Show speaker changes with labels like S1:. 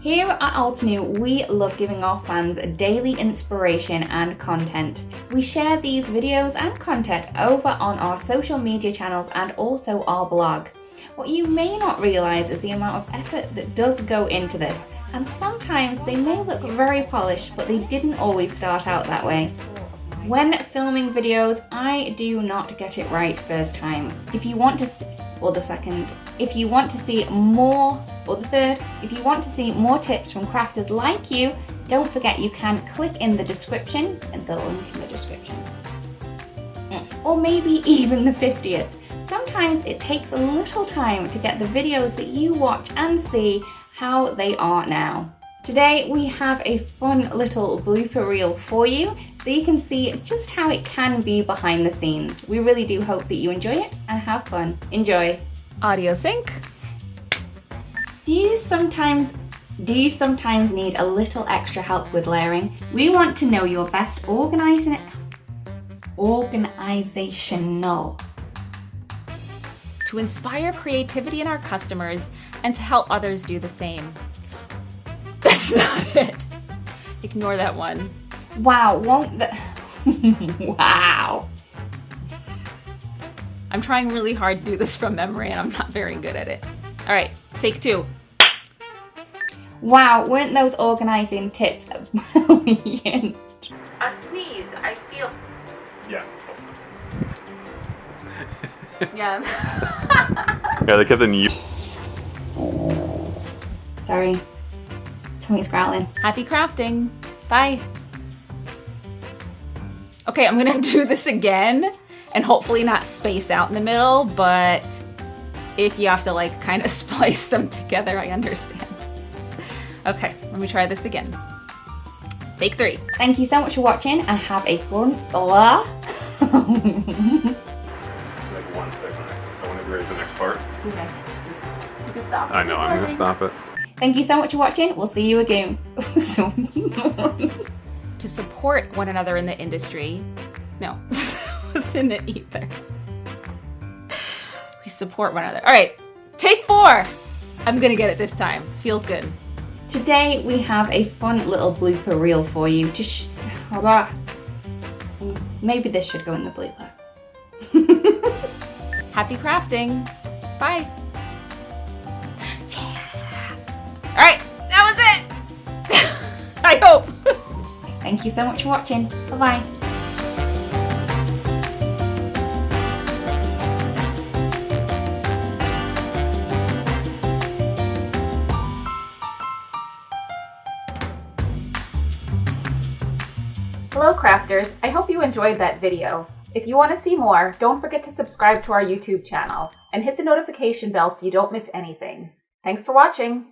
S1: Here at Altenew, we love giving our fans daily inspiration and content. We share these videos and content over on our social media channels and also our blog. What you may not realise is the amount of effort that does go into this, and sometimes they may look very polished, but they didn't always start out that way. When filming videos, I do not get it right first time. If you want to see, or the second, if you want to see more, or the third, if you want to see more tips from crafters like you, don't forget you can click in the description, and the link in the description. Or maybe even the 50th. Sometimes it takes a little time to get the videos that you watch and see how they are now. Today we have a fun little blooper reel for you so you can see just how it can be behind the scenes. We really do hope that you enjoy it and have fun. Enjoy.
S2: Audio sync.
S1: Do you sometimes need a little extra help with layering? We want to know your best organizational.
S2: To inspire creativity in our customers and to help others do the same. That's not it. Ignore that one.
S1: Wow, won't the... Wow.
S2: I'm trying really hard to do this from memory and I'm not very good at it. All right, take two.
S1: Wow, weren't those organizing tips brilliant?
S2: A sneeze, I feel...
S3: Yeah.
S2: Yeah.
S3: Yeah, they kept in you.
S1: Sorry. Tommy's growling.
S2: Happy crafting. Bye. Okay, I'm gonna do this again and hopefully not space out in the middle, but if you have to like kind of splice them together, I understand. Okay, let me try this again. Take three.
S1: Thank you so much for watching and have a fun blah.
S3: Like 1 second. So whenever you're at the next part.
S2: Okay. You can stop.
S3: I know, I'm gonna stop it.
S1: Thank you so much for watching. We'll see you again.
S2: To support one another in the industry. No, wasn't it either. We support one another. All right, take 4. I'm gonna get it this time. Feels good.
S1: Today we have a fun little blooper reel for you. Maybe this should go in the blooper.
S2: Happy crafting. Bye. All right, that was it. I hope.
S1: Thank you so much for watching. Bye-bye.
S2: Hello crafters, I hope you enjoyed that video. If you want to see more, don't forget to subscribe to our YouTube channel and hit the notification bell so you don't miss anything. Thanks for watching.